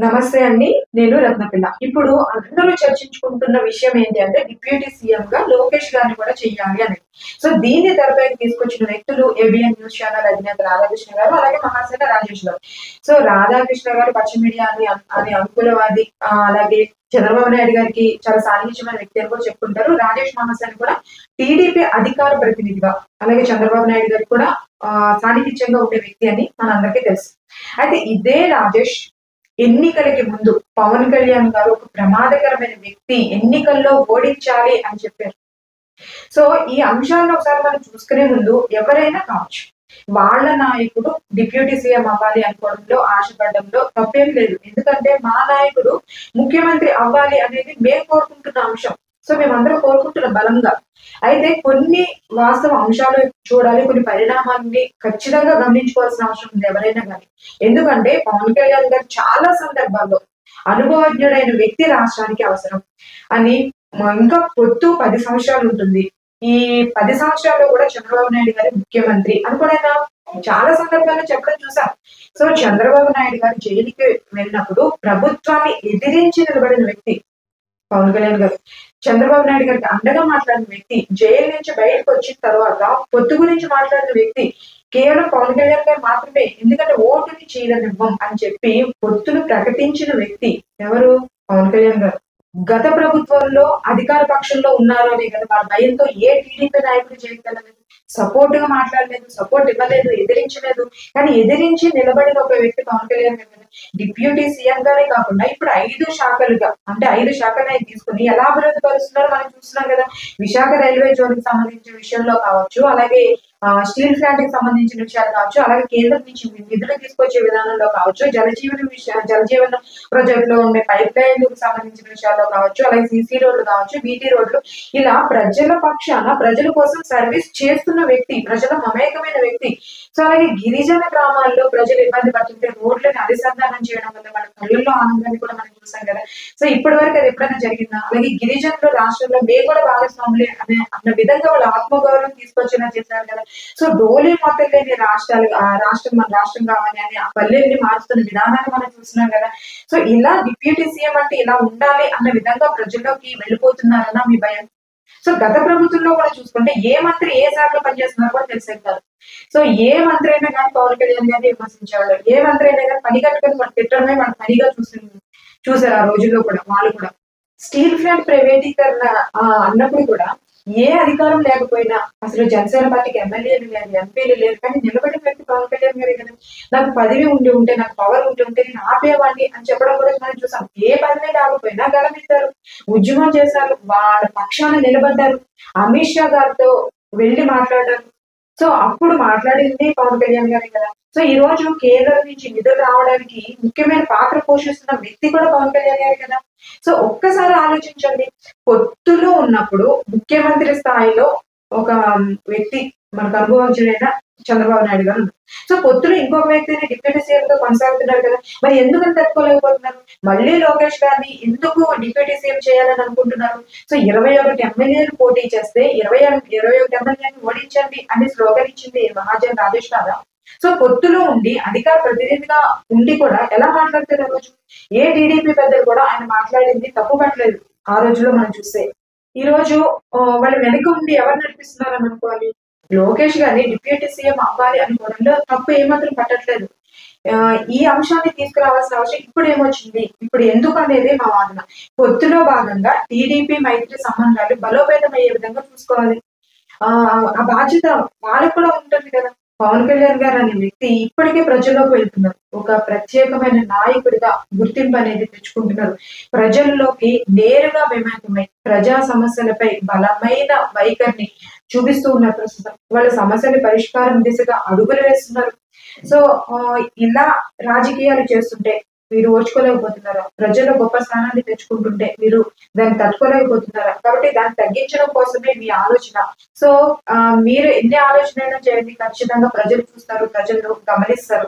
నమస్తే అండి. నేను రత్నపిల్ల. ఇప్పుడు అందరూ చర్చించుకుంటున్న విషయం ఏంటి అంటే డిప్యూటీ సీఎంగా లోకేష్ గారిని కూడా చెయ్యాలి అని. సో దీన్ని తెరపైకి తీసుకొచ్చిన వ్యక్తులు ఏబిఎన్ న్యూస్ ఛానల్ అధినేత రాధాకృష్ణ గారు, అలాగే మహాసేన రాజేష్ గారు. సో రాధాకృష్ణ గారు పచ్చ మీడియా అని అనుకూలవాది, అలాగే చంద్రబాబు నాయుడు గారికి చాలా సాన్నిహిత్యమైన వ్యక్తి అని కూడా చెప్పుకుంటారు. రాజేష్ మహాసేన కూడా టీడీపీ అధికార ప్రతినిధిగా, అలాగే చంద్రబాబు నాయుడు గారికి కూడా సాన్నిహిత్యంగా ఉండే వ్యక్తి అని మనందరికీ తెలుసు. అయితే ఇదే రాజేష్ ఎన్నికలకి ముందు పవన్ కళ్యాణ్ గారు ఒక ప్రమాదకరమైన వ్యక్తి, ఎన్నికల్లో ఓడించాలి అని చెప్పారు. సో ఈ అంశాలను ఒకసారి మనం చూసుకునే ముందు ఎవరైనా కావచ్చు, వాళ్ళ నాయకుడు డిప్యూటీ సీఎం అవ్వాలి అనుకోవడంలో, ఆశపడడంలో తప్పేం లేదు. ఎందుకంటే మా నాయకుడు ముఖ్యమంత్రి అవ్వాలి అనేది మేము కోరుకుంటున్న అంశం. సో మేమందరం కోరుకుంటున్నాం బలంగా. అయితే కొన్ని వాస్తవ అంశాలు చూడాలి, కొన్ని పరిణామాలని ఖచ్చితంగా గమనించుకోవాల్సిన అవసరం ఉంది ఎవరైనా కానీ. ఎందుకంటే పవన్ కళ్యాణ్ గారు చాలా సందర్భాల్లో అనుభవజ్ఞుడైన వ్యక్తి రాష్ట్రానికి అవసరం అని, ఇంకా పొత్తు 10 సంవత్సరాలు ఉంటుంది. ఈ 10 సంవత్సరాల్లో కూడా చంద్రబాబు నాయుడు గారి ముఖ్యమంత్రి అని కూడా ఆయన చాలా సందర్భాల్లో చెప్పడం చూసాం. సో చంద్రబాబు నాయుడు గారు జైలుకి వెళ్ళినప్పుడు ప్రభుత్వాన్ని ఎదిరించి నిలబడిన వ్యక్తి పవన్ కళ్యాణ్ గారు. చంద్రబాబు నాయుడు గారికి అండగా మాట్లాడిన వ్యక్తి, జైలు నుంచి బయటకు వచ్చిన తర్వాత పొత్తు గురించి మాట్లాడిన వ్యక్తి కేవలం పవన్ కళ్యాణ్ గారు మాత్రమే. ఎందుకంటే ఓటుని చీలనివ్వం అని చెప్పి పొత్తును ప్రకటించిన వ్యక్తి ఎవరు? పవన్ కళ్యాణ్ గారు. గత ప్రభుత్వంలో అధికార పక్షంలో ఉన్నారు అనే కదా వాళ్ళ భయంతో ఏ టీడీపీ నాయకుడు చేయగలలేదు, సపోర్ట్ గా మాట్లాడలేదు, సపోర్ట్ ఇవ్వలేదు, ఎదిరించలేదు. కానీ ఎదిరించి నిలబడిన ఒక వ్యక్తి పవన్ కళ్యాణ్ గారు. డిప్యూటీ సీఎం గానే కాకుండా ఇప్పుడు 5 శాఖలుగా, అంటే 5 శాఖలు తీసుకుని ఎలా అభివృద్ధి పరుస్తున్నారో మనం చూస్తున్నాం కదా. విశాఖ రైల్వే జోన్ కి సంబంధించిన విషయంలో కావచ్చు, అలాగే స్టీల్ ప్లాంట్ కి సంబంధించిన విషయాలు కావచ్చు, అలాగే కేంద్రం నుంచి నిధులు తీసుకొచ్చే విధానంలో కావచ్చు, జలజీవన ప్రాజెక్ట్ లో ఉండే పైప్ లైన్లకు సంబంధించిన విషయాల్లో కావచ్చు, అలాగే సీసీ రోడ్లు కావచ్చు, బీటీ రోడ్లు, ఇలా ప్రజల పక్షాన ప్రజల కోసం సర్వీస్ చేస్తున్న వ్యక్తి, ప్రజల మమేకమైన వ్యక్తి. సో అలాగే గిరిజన గ్రామాల్లో ప్రజలు ఇబ్బంది పడుతుంటే రోడ్లను అనుసంధానం చేయడం వల్ల వాళ్ళ కళ్ళల్లో ఆనందాన్ని కూడా మనం చూసాం కదా. సో ఇప్పటి వరకు అది ఎప్పుడైనా జరిగిందా? అలాగే గిరిజనులు రాష్ట్రంలో మేము కూడా భాగస్వాములే అన్న విధంగా వాళ్ళ ఆత్మగౌరవం తీసుకొచ్చేలా చేశారు కదా. సో డోలే మొత్తం లేని రాష్ట్రం మన రాష్ట్రం కావాలి అని ఆ పల్లెల్ని మారుస్తున్న విధానాన్ని మనం చూస్తున్నాం కదా. సో ఇలా డిప్యూటీ సీఎం అంటే ఇలా ఉండాలి అన్న విధంగా ప్రజల్లోకి వెళ్ళిపోతున్నారన్న మీ భయం. సో గత ప్రభుత్వంలో కూడా చూసుకుంటే ఏ మంత్రి ఏ శాఖలో పనిచేస్తున్నారో కూడా తెలిసేది కాదు. సో ఏ మంత్రి అయినా కానీ పవన్ కళ్యాణ్ గారిని విమర్శించేవాళ్ళు, ఏ మంత్రి అయినా కానీ పని కట్టుకొని మనం తిట్టడమే మన పనిగా చూసారు ఆ రోజుల్లో కూడా. వాళ్ళు కూడా స్టీల్ ప్లాంట్ ప్రైవేటీకరణ అన్నప్పుడు కూడా ఏ అధికారం లేకపోయినా, అసలు జనసేన పార్టీకి ఎమ్మెల్యేలు లేదు, ఎంపీలు లేరు, కానీ నిలబడిన వ్యక్తి పవన్ కళ్యాణ్ గారే కదా. నాకు పదవి ఉంటే, నాకు పవర్ ఉంటే నేను ఆపేవాడిని అని చెప్పడం కూడా మనం చూసాం. ఏ పదవి లేకపోయినా గలమెత్తారు, ఉద్యమం చేశారు, వాళ్ళ పక్షాన నిలబడ్డారు, అమిత్ షా గారితో వెళ్లి మాట్లాడారు. సో అప్పుడు మాట్లాడింది పవన్ కళ్యాణ్ గారే కదా. సో ఈ రోజు కేంద్రం నుంచి నిధులు రావడానికి ముఖ్యమైన పాత్ర పోషిస్తున్న వ్యక్తి కూడా పవన్ కళ్యాణ్ గారే కదా. సో ఒక్కసారి ఆలోచించండి, పొత్తులో ఉన్నప్పుడు ముఖ్యమంత్రి స్థాయిలో ఒక వ్యక్తి మనకు అనుభవించిన చంద్రబాబు నాయుడు గారు. సో పొత్తులో ఇంకొక వ్యక్తిని డిప్యూటీ సీఎం గా కొనసాగుతున్నారు కదా. మరి ఎందుకని తట్టుకోలేకపోతున్నారు? మళ్ళీ లోకేష్ గారిని ఎందుకు డిప్యూటీ సీఎం చేయాలని అనుకుంటున్నారు? సో 21 ఎమ్మెల్యేలు పోటీ చేస్తే 21 ఎమ్మెల్యేలు ఓడించండి అని స్లోగన్ ఇచ్చింది మహాజన్ రాజేష్ గారు. సో పొత్తులో ఉండి అధికార ప్రతినిధిగా ఉండి కూడా ఎలా మాట్లాడుతారు ఆ రోజు? ఏ టీడీపీ పెద్దలు కూడా ఆయన మాట్లాడింది తప్పు పట్టలేదు ఆ రోజులో మనం చూస్తే. ఈ రోజు వాళ్ళు వెనక ఉండి ఎవరు నడిపిస్తున్నారు అని అనుకోవాలి? లోకేష్ గారిని డిప్యూటీ సీఎం అవ్వాలి అనుకోవడంలో తప్పు ఏమాత్రం పట్టట్లేదు. ఈ అంశాన్ని తీసుకురావాల్సిన అవసరం ఇప్పుడు ఏమొచ్చింది, ఇప్పుడు ఎందుకు అనేది మా వాదన. పొత్తులో భాగంగా టీడీపీ మైత్రి సంబంధాలు బలోపేతం అయ్యే విధంగా చూసుకోవాలి. ఆ బాధ్యత వాళ్ళకు కూడా ఉంటుంది కదా. పవన్ కళ్యాణ్ గారు అనే వ్యక్తి ఇప్పటికే ప్రజల్లోకి వెళ్తున్నారు, ఒక ప్రత్యేకమైన నాయకుడిగా గుర్తింపు అనేది తెచ్చుకుంటున్నారు. ప్రజల్లోకి నేరుగా మమేకమై ప్రజా సమస్యలపై బలమైన వైఖరిని చూపిస్తూ ఉన్నారు. ప్రస్తుతం వాళ్ళ సమస్యల పరిష్కారం దిశగా అడుగులు వేస్తున్నారు. సో ఇలా రాజకీయాలు చేస్తుంటే మీరు ఓర్చుకోలేకపోతున్నారా? ప్రజల్లో గొప్ప స్థానాన్ని తెచ్చుకుంటుంటే మీరు దాన్ని తట్టుకోలేకపోతున్నారా? కాబట్టి దాన్ని తగ్గించడం కోసమే మీ ఆలోచన. సో మీరు ఎన్ని ఆలోచనైనా చేయండి, ఖచ్చితంగా ప్రజలు చూస్తారు, ప్రజలు గమనిస్తారు.